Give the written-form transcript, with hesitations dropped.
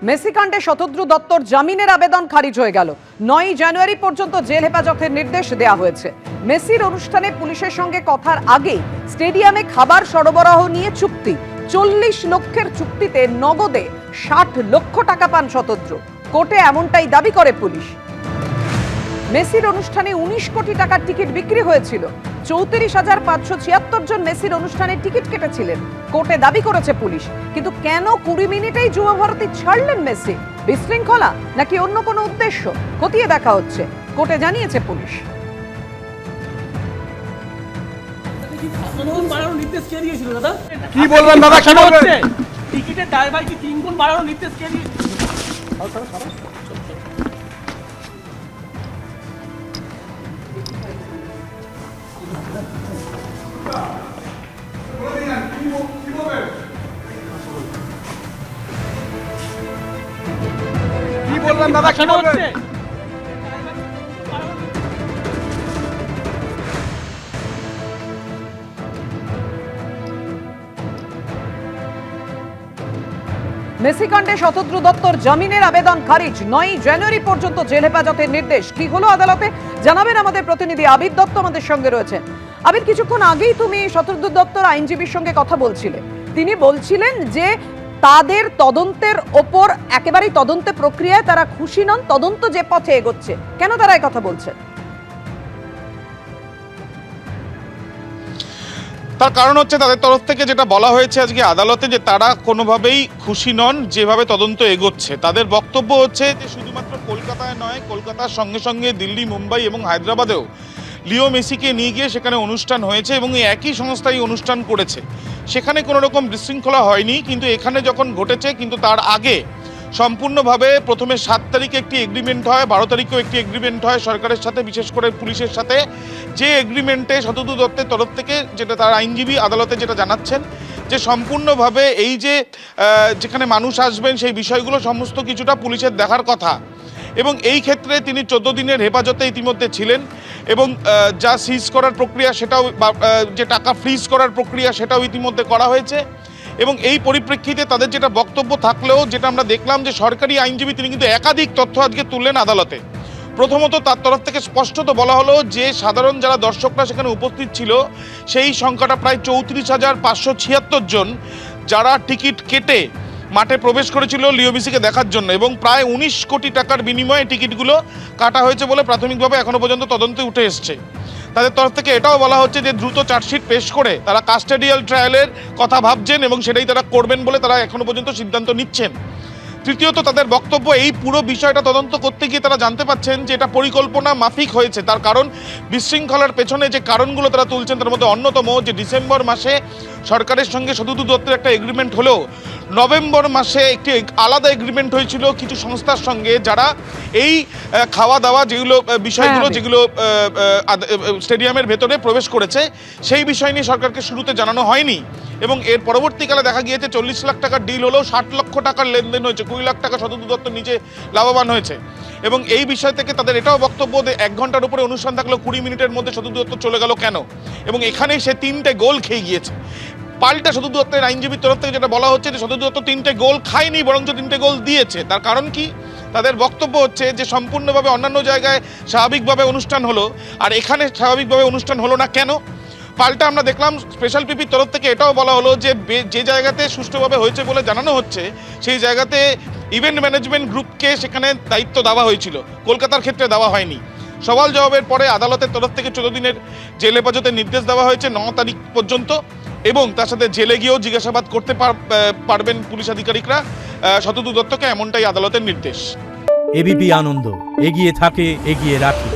Messi কাণ্ডে শতদ্রু দত্তর জামিনের আবেদন খারিজ হয়ে গেল। 9 জানুয়ারি পর্যন্ত জেল হেফাজতের নির্দেশ দেওয়া হয়েছে। মেসির অনুষ্ঠানে পুলিশের সঙ্গে কথার আগেই স্টেডিয়ামে খাবার সরবরাহ নিয়ে চুক্তি। 40 লক্ষের চুক্তিতে নগদে 60 লক্ষ টাকা পান শতদ্রু। কোর্টে এমনটাই দাবি করে পুলিশ। মেসির অনুষ্ঠানে 19 কোটি টাকার টিকিট বিক্রি হয়েছিল। 34,576 জন মেসির অনুষ্ঠানে টিকিট কেটেছিলেন। কোর্টে দাবি করেছে পুলিশ। কিন্তু কেন 20 মিনিটেই যুব ভারতী ছাড়লেন মেসি? বিশৃঙ্খলা নাকি অন্য কোনো উদ্দেশ্য খতিয়ে দেখা হচ্ছে, কোর্টে জানিয়েছে পুলিশ। কি বলবেন দাদা, কেন হচ্ছে টিকিটের ড্রাইভার কি 3 গুণ বাড়ানোর নির্দেশ কে দিয়েছে? কি বলবেন দাদা, কেন হচ্ছে মেসি কাণ্ডে শতদ্রু দত্তর জামিনের আবেদন খারিজ। 9 জানুয়ারি পর্যন্ত জেল হেফাজতের নির্দেশ। কি হলো আদালতে জানাবেন আমাদের প্রতিনিধি আবির দত্ত আমাদের সঙ্গে রয়েছে। আবির, কিছুক্ষণ আগেই তুমি শতদ্রু দত্তর আইনজীবীর সঙ্গে কথা বলছিলে। তিনি বলছিলেন যে তাদের তদন্তের ওপর একেবারেই তদন্ত প্রক্রিয়ায় তারা খুশি নন, তদন্ত যে পথে এগোচ্ছে। কেন তারা এই কথা বলছে? তার কারণ হচ্ছে তাদের তরফ থেকে যেটা বলা হয়েছে আজকে আদালতে, যে তারা কোনোভাবেই খুশি নন যেভাবে তদন্ত এগোচ্ছে। তাদের বক্তব্য হচ্ছে যে শুধুমাত্র কলকাতায় নয়, কলকাতার সঙ্গে সঙ্গে দিল্লি, মুম্বাই এবং হায়দ্রাবাদেও লিও মেসিকে নিয়ে গিয়ে সেখানে অনুষ্ঠান হয়েছে এবং এই একই সংস্থাই অনুষ্ঠান করেছে। সেখানে কোনো রকম বিশৃঙ্খলা হয়নি, কিন্তু এখানে যখন ঘটেছে কিন্তু তার আগে সম্পূর্ণভাবে প্রথমে 7 তারিখে একটি এগ্রিমেন্ট হয়, 12 তারিখেও একটি এগ্রিমেন্ট হয় সরকারের সাথে, বিশেষ করে পুলিশের সাথে। যে এগ্রিমেন্টে শতদ্রু দত্তের তরফ থেকে, যেটা তার আইনজীবী আদালতে যেটা জানাচ্ছেন, যে সম্পূর্ণভাবে এই যে যেখানে মানুষ আসবেন সেই বিষয়গুলো সমস্ত কিছুটা পুলিশের দেখার কথা। এবং এই ক্ষেত্রে তিনি 14 দিনের হেফাজতে ইতিমধ্যে ছিলেন এবং যা সিজ করার প্রক্রিয়া সেটাও, যে টাকা ফ্রিজ করার প্রক্রিয়া সেটাও ইতিমধ্যে করা হয়েছে। এবং এই পরিপ্রেক্ষিতে তাদের যেটা বক্তব্য থাকলেও, যেটা আমরা দেখলাম যে সরকারি আইনজীবী তিনি কিন্তু একাধিক তথ্য আজকে তুললেন আদালতে। প্রথমত তার তরফ থেকে স্পষ্টত বলা হলো যে সাধারণ যারা দর্শকরা সেখানে উপস্থিত ছিল সেই সংখ্যাটা প্রায় 34,576 জন, যারা টিকিট কেটে মাঠে প্রবেশ করেছিল লিও মেসিকে দেখার জন্য, এবং প্রায় 19 কোটি টাকার বিনিময়ে টিকিটগুলো কাটা হয়েছে বলে প্রাথমিকভাবে এখনো পর্যন্ত তদন্তে উঠে এসছে। তাদের তরফ থেকে এটাও বলা হচ্ছে যে দ্রুত চার্জশিট পেশ করে তারা কাস্টোডিয়াল ট্রায়ালের কথা ভাবছেন এবং সেটাই তারা করবেন বলে তারা এখনো পর্যন্ত সিদ্ধান্ত নিচ্ছেন। তৃতীয়ত তাদের বক্তব্য, এই পুরো বিষয়টা তদন্ত করতে গিয়ে তারা জানতে পাচ্ছেন যে এটা পরিকল্পনা মাফিক হয়েছে। তার কারণ বিশৃঙ্খলার পেছনে যে কারণগুলো তারা তুলছেন তার মধ্যে অন্যতম যে ডিসেম্বর মাসে সরকারের সঙ্গে শতদ্রু দত্তের একটা এগ্রিমেন্ট হলেও নভেম্বর মাসে একটি আলাদা এগ্রিমেন্ট হয়েছিল কিছু সংস্থার সঙ্গে, যারা এই খাওয়া দাওয়া যেগুলো বিষয়গুলো যেগুলো স্টেডিয়ামের ভেতরে প্রবেশ করেছে সেই বিষয় নিয়ে সরকারকে শুরুতে জানানো হয়নি। এবং এর পরবর্তীকালে দেখা গিয়েছে 40 লাখ টাকার ডিল হলেও 60 লক্ষ টাকার লেনদেন হয়েছে, 20 লাখ টাকা শতদ্রু দত্ত নিজে লাভবান হয়েছে। এবং এই বিষয় থেকে তাদের এটাও বক্তব্য যে 1 ঘন্টার উপরে অনুষ্ঠান থাকলেও 20 মিনিটের মধ্যে শতদ্রু দত্ত চলে গেল কেন, এবং এখানেই সে 3টে গোল খেয়ে গিয়েছে। পাল্টা শতদ্রু দত্তের আইনজীবীর তরফ থেকে যেটা বলা হচ্ছে যে শতদ্রু দত্ত 3টে গোল খায়নি, বরঞ্চ 3টে গোল দিয়েছে। তার কারণ কি? তাদের বক্তব্য হচ্ছে যে সম্পূর্ণভাবে অন্যান্য জায়গায় স্বাভাবিকভাবে অনুষ্ঠান হলো, আর এখানে স্বাভাবিকভাবে অনুষ্ঠান হলো না কেন? পাল্টা আমরা দেখলাম স্পেশাল পিপির তরফ থেকে এটাও বলা হলো যে যে জায়গাতে সুষ্ঠুভাবে হয়েছে বলে জানানো হচ্ছে সেই জায়গাতে ইভেন্ট ম্যানেজমেন্ট গ্রুপকে সেখানে দায়িত্ব দেওয়া হয়েছিল, কলকাতার ক্ষেত্রে দেওয়া হয়নি। সওয়াল জবাবের পরে আদালতের তরফ থেকে 14 দিনের জেল হেফাজতের নির্দেশ দেওয়া হয়েছে 9 তারিখ পর্যন্ত, এবং তার সাথে জেলে গিয়েও জিজ্ঞাসাবাদ করতে পারবেন পুলিশ আধিকারিকরা শতদ্রু দত্তকে, এমনটাই আদালতের নির্দেশ। এবিপি আনন্দ, এগিয়ে থাকে, এগিয়ে রাখে।